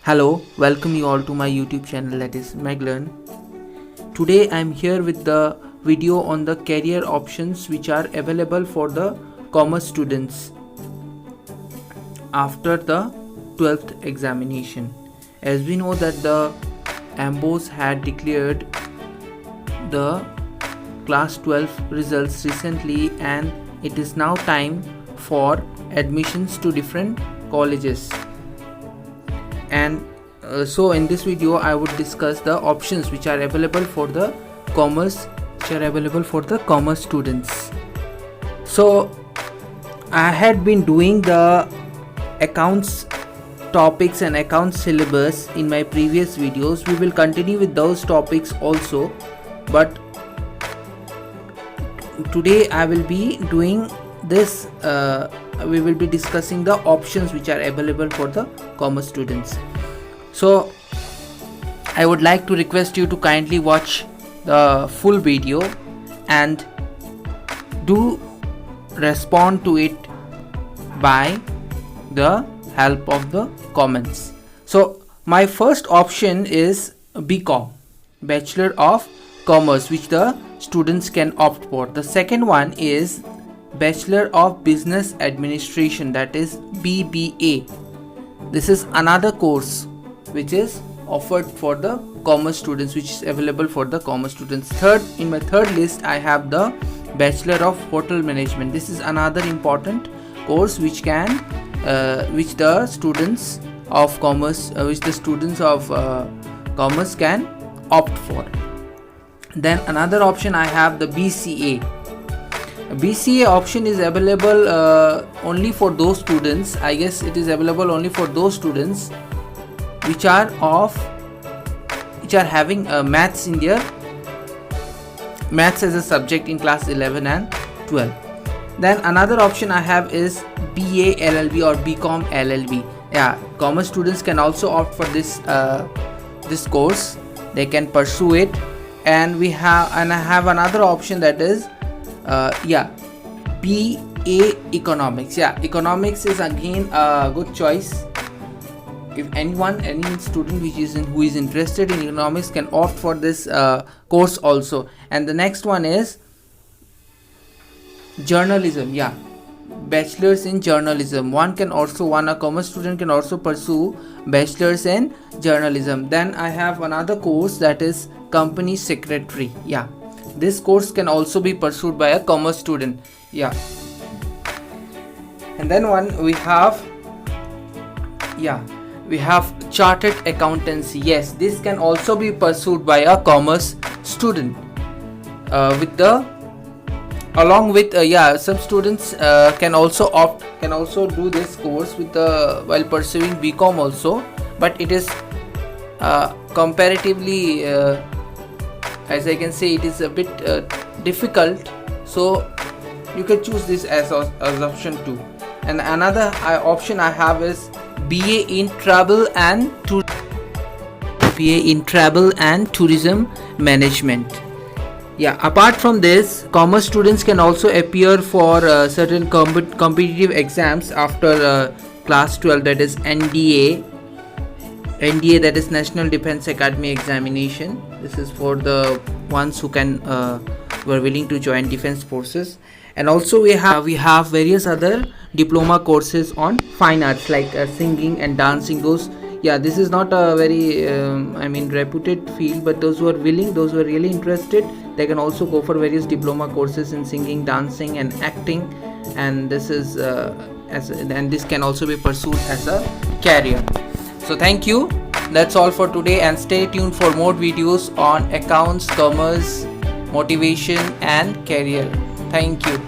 Hello, welcome you all to my YouTube channel, that is Meglearn. Today I am here with the video on the career options which are available for the commerce students after the 12th examination. As we know that the AMBOS had declared the class 12 results recently, and it is now time for admissions to different colleges. And so in this video I would discuss the options which are available for the commerce students. So I had been doing the accounts topics and accounts syllabus in my previous videos. We will continue with those topics also, but today I will be doing this we will be discussing the options which are available for the commerce students. So I would like to request you to kindly watch the full video and do respond to it by the help of the comments. So my first option is BCom, Bachelor of Commerce, which the students can opt for. The second one is Bachelor of Business Administration, that is BBA. This is another course which is offered for the commerce students, which is available for the commerce students. Third, in my third list I have the Bachelor of Hotel Management. This is another important course which the students of commerce commerce can opt for. Then another option I have the BCA. BCA option is available only for those students. I guess it is available only for those students which are having maths in their maths as a subject in class 11 and 12. Then another option I have is BA LLB or BCom LLB. Yeah, commerce students can also opt for this course. They can pursue it. And I have another option, that is BA Economics. Yeah, economics is again a good choice. If any student who is interested in economics can opt for this course also. And the next one is journalism. Yeah, bachelor's in journalism. A commerce student can also pursue bachelor's in journalism. Then I have another course, that is company secretary. Yeah, this course can also be pursued by a commerce student. Yeah. And then we have chartered accountancy. Yes, this can also be pursued by a commerce student. Some students can also do this course while pursuing BCom also, but it is comparatively as I can say, it is a bit difficult, so you can choose this as option 2. And another option I have is BA in Travel and Tourism Management. Yeah, apart from this, commerce students can also appear for certain competitive exams after class 12, that is NDA, that is National Defence Academy Examination. This is for the ones who are willing to join defense forces. And also we have various other diploma courses on fine arts like singing and dancing. This is not a very reputed field, but those who are willing, those who are really interested, they can also go for various diploma courses in singing, dancing and acting. And this is this can also be pursued as a career. So thank you. That's all for today, and stay tuned for more videos on accounts, commerce, motivation and career. Thank you.